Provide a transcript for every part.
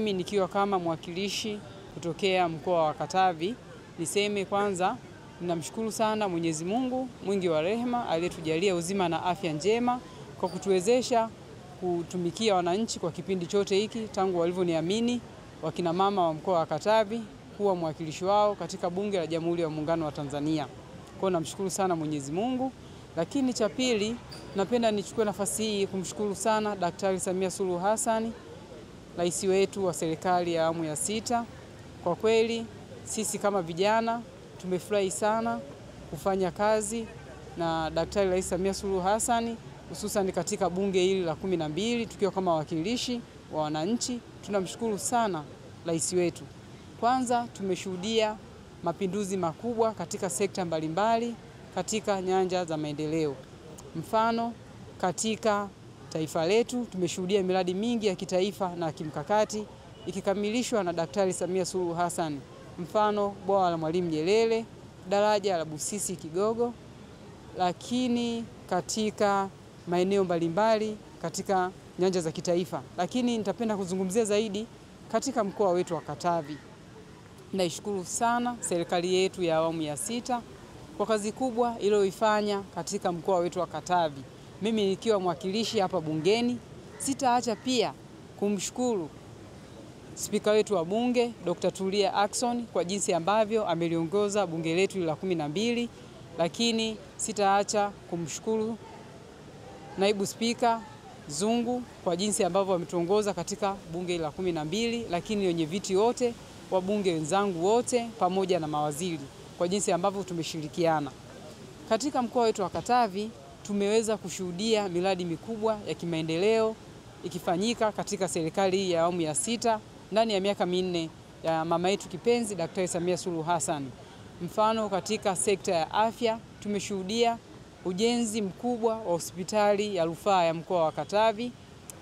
Mimi nikiwa kama mwakilishi kutokea mkoa wa Katavi, niseme kwanza ninamshukuru sana Mwenyezi Mungu mwingi wa rehema aliyetujalia uzima na afya njema kwa kutuwezesha kutumikia wananchi kwa kipindi chote hiki tangu walivyoniamini wakina mama wa mkoa wa Katavi kuwa mwakilishi wao katika Bunge la Jamhuri ya Muungano wa Tanzania. Kwa namshukuru sana Mwenyezi Mungu. Lakini cha pili, napenda nichukue nafasi hii kumshukuru sana Daktari Samia Suluhu Hassan, Rais wetu wa serikali ya awamu ya 6. Kwa kweli sisi kama vijana tumefurahi sana kufanya kazi na Daktari Rais Samia Suluhu Hassan, hususan katika bunge hili la 12 tukiwa kama wawakilishi wa wananchi. Tunamshukuru sana rais wetu. Kwanza tumeshuhudia mapinduzi makubwa katika sekta mbalimbali katika nyanja za maendeleo. Mfano, katika taifa letu tumeshuhudia miradi mingi ya kitaifa na kimkakati ikikamilishwa na Daktari Samia Suluhu Hassan. Mfano, bwawa la Mwalimu Nyerere, daraja la Busisi Kigogo, lakini katika maeneo mbalimbali katika nyanja za kitaifa. Lakini nitapenda kuzungumzia zaidi katika mkoa wetu wa Katavi. Naishukuru sana serikali yetu ya awamu ya 6 kwa kazi kubwa iliyoifanya katika mkoa wetu wa Katavi. Mimi nikiwa mwakilishi hapa bungeni, sitaacha pia kumshukuru Spika wetu wa Bunge Dr. Tulia Ackson kwa jinsi ambavyo ameliongoza bunge letu la 12, lakini sitaacha kumshukuru Naibu Spika Zungu kwa jinsi ambavyo ametuongoza katika bunge la 12, lakini wenye viti wote, wabunge wenzangu wote pamoja na mawaziri kwa jinsi ambavyo tumeshirikiana. Katika mkoa wetu wa Katavi tumeweza kushuhudia miradi mikubwa ya kimaendeleo ikifanyika katika serikali ya awamu ya 6 ndani ya miaka 4 ya mama yetu kipenzi Daktari Samia Suluhu Hassan. Mfano, katika sekta ya afya tumeshuhudia ujenzi mkubwa wa hospitali ya rufaa ya mkoa wa Katavi.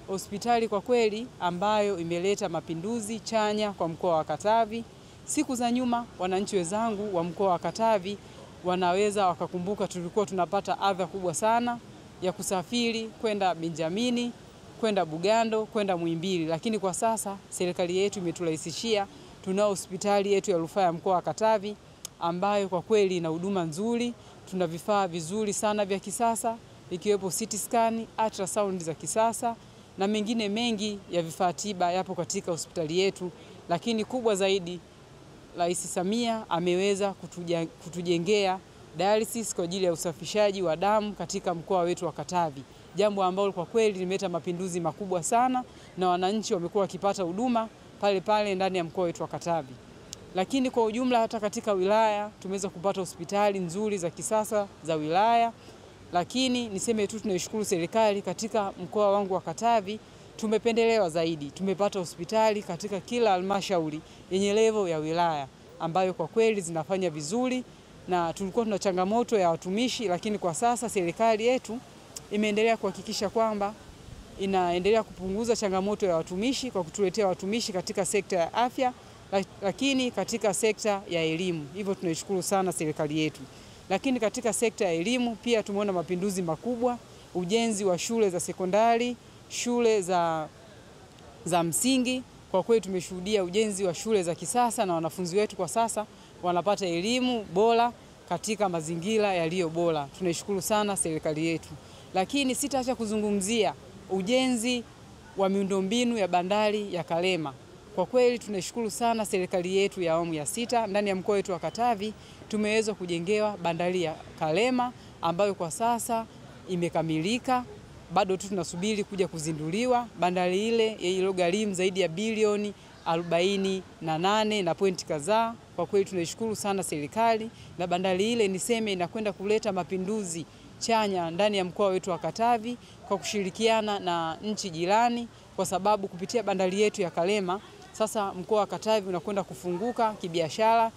Hospitali kwa kweli ambayo imeleta mapinduzi chanya kwa mkoa wa Katavi. Siku za nyuma wananchi wenzangu wa mkoa wa Katavi wanaweza wakakumbuka tulikuwa tunapata adha kubwa sana ya kusafiri kwenda Benjamini, kwenda Bugando, kwenda Muhimbili, lakini kwa sasa serikali yetu imeturahisishia. Tunao hospitali yetu ya rufaa ya mkoa wa Katavi ambayo kwa kweli ina huduma nzuri. Tuna vifaa vizuri sana vya kisasa ikiwepo CT scan, ultrasound za kisasa na mengine mengi ya vifaa tiba yapo katika hospitali yetu. Lakini kubwa zaidi, Rais Samia ameweza kutujengea dialysis kwa ajili ya usafishaji wa damu katika mkoa wetu wa Katavi. Jambo ambalo kwa kweli limeleta mapinduzi makubwa sana na wananchi wamekuwa wakipata huduma pale pale ndani ya mkoa wetu wa Katavi. Lakini kwa ujumla hata katika wilaya tumeweza kupata hospitali nzuri za kisasa za wilaya. Lakini niseme tu tunaishukuru serikali katika mkoa wangu wa Katavi tumependelewa zaidi. Tumepata hospitali katika kila halmashauri yenye level ya wilaya ambayo kwa kweli zinafanya vizuri, na tulikuwa tuna changamoto ya watumishi, lakini kwa sasa serikali yetu imeendelea kuhakikisha kwamba inaendelea kupunguza changamoto ya watumishi kwa kutuletea watumishi katika sekta ya afya, lakini katika sekta ya elimu. Hivyo tunaishukuru sana serikali yetu. Lakini katika sekta ya elimu pia tumeona mapinduzi makubwa, ujenzi wa shule za sekondari, shule za msingi. Kwa kweli tumeshuhudia ujenzi wa shule za kisasa na wanafunzi wetu kwa sasa wanapata elimu bora katika mazingira yaliyo bora. Tunaishukuru sana serikali yetu. Lakini sitaacha kuzungumzia ujenzi wa miundombinu ya bandari ya Kalema. Kwa kweli tunashukuru sana serikali yetu ya awamu ya 6 ndani ya mkoa wetu wa Katavi tumeweza kujengewa bandari ya Kalema ambayo kwa sasa imekamilika. Bado tu tunasubiri kuja kuzinduliwa. Bandari ile iliyogharimu zaidi ya bilioni 48 na pointi kadhaa. Kwa kweli tunashukuru sana serikali, na bandari ile niseme inakwenda kuleta mapinduzi chanya ndani ya mkoa wetu wa Katavi kwa kushirikiana na nchi jirani, kwa sababu kupitia bandari yetu ya Kalema sasa mkoa wa Katavi unakwenda kufunguka kibiashara.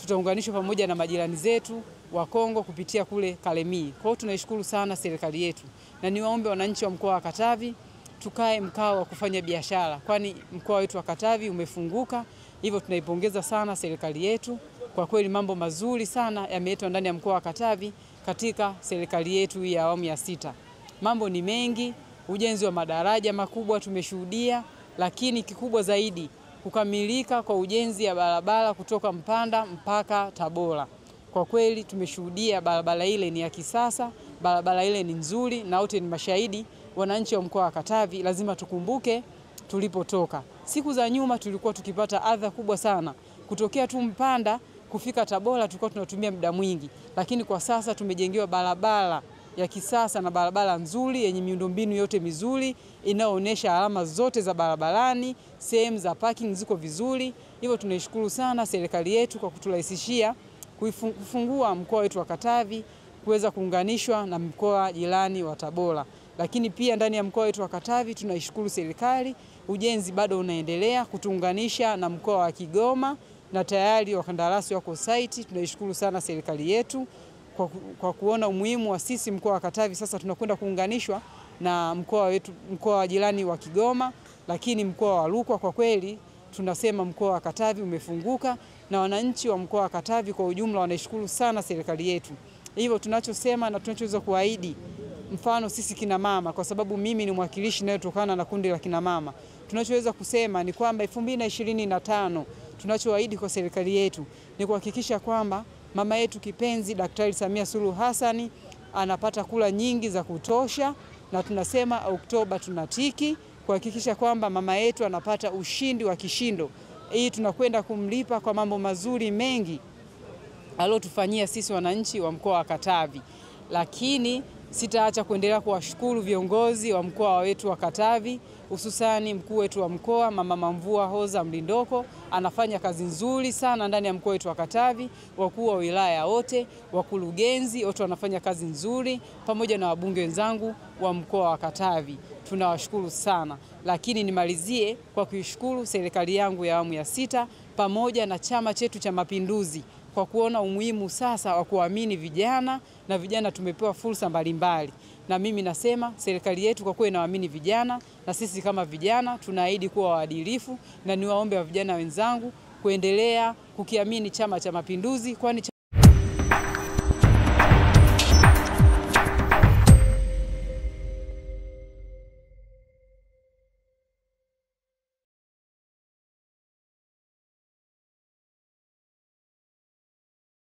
Tutaunganishwa pamoja na majirani zetu wa Kongo kupitia kule Kalemi. Kwa hiyo tunaishukuru sana serikali yetu, na niwaombe wananchi wa mkoa wa Katavi tukae mkao wa kufanya biashara, kwani mkoa wetu wa Katavi umefunguka. Hivyo tunaipongeza sana serikali yetu. Kwa kweli mambo mazuri sana yameletwa ndani ya mkoa wa Katavi katika serikali yetu ya awamu ya 6. Mambo ni mengi, ujenzi wa madaraja makubwa tumeshuhudia, lakini kikubwa zaidi kukamilika kwa ujenzi ya barabara kutoka Mpanda mpaka Tabora. Kwa kweli tumeshuhudia barabara ile ni ya kisasa, barabara ile ni nzuri, na wote ni mashahidi. Wananchi wa mkoa wa Katavi lazima tukumbuke tulipotoka. Siku za nyuma tulikuwa tukipata adha kubwa sana. Kutokea tu Mpanda kufika Tabora tulikuwa tunatumia muda mwingi, lakini kwa sasa tumejengewa barabara ya kisasa na barabara nzuri yenye miundombinu yote mizuri inayoonyesha alama zote za barabarani, sehemu za parking ziko vizuri. Hivyo tunaishukuru sana serikali yetu kwa kuturahisishia kufungua mkoa wetu wa Katavi kuweza kuunganishwa na mkoa jirani wa Tabora. Lakini pia ndani ya mkoa wetu wa Katavi tunaishukuru serikali, ujenzi bado unaendelea kutuunganisha na mkoa wa Kigoma na tayari wakandarasi wako site. Tunaishukuru sana serikali yetu kwa kuona umuhimu wa sisi mkoa wa Katavi sasa tunakwenda kuunganishwa na mkoa wa jirani wa Kigoma, lakini mkoa wa Rukwa. Kwa kweli tunasema mkoa wa Katavi umefunguka na wananchi wa mkoa wa Katavi kwa ujumla wanaishukuru sana serikali yetu. Hivyo tunachosema na tunachoweza kuahidi, mfano sisi kina mama, kwa sababu mimi ni mwakilishi ninayetokana na kundi la kina mama, tunachoweza kusema ni kwamba 2025 tunachoahidi kwa serikali yetu ni kuhakikisha kwamba mama yetu kipenzi Daktari Samia Suluhu Hassan anapata kula nyingi za kutosha, na tunasema Oktoba tunatiki kuhakikisha kwamba mama yetu anapata ushindi wa kishindo. Hii tunakwenda kumlipa kwa mambo mazuri mengi aliyotufanyia sisi wananchi wa mkoa wa Katavi. Lakini sitaacha kuendelea kuwashukuru viongozi wa mkoa wetu wa Katavi, hususani mkuu wetu wa mkoa Mama Mamvua Hoza Mlindoko, anafanya kazi nzuri sana ndani ya mkoa wetu wa Katavi. Wakuu wa wilaya wote, wakurugenzi wote wanafanya kazi nzuri, pamoja na wabunge wenzangu wa mkoa wa Katavi. Tunawashukuru sana. Lakini nimalizie kwa kuishukuru serikali yangu ya awamu ya 6 pamoja na chama chetu cha Mapinduzi kwa kuona umuhimu sasa wa kuamini vijana, na vijana tumepewa fursa mbalimbali. Na mimi nasema serikali yetu kwa kuwa inaamini vijana, na sisi kama vijana tunaahidi kuwa waadilifu, na niwaombe wa vijana wenzangu kuendelea kukiamini Chama cha Mapinduzi, kwani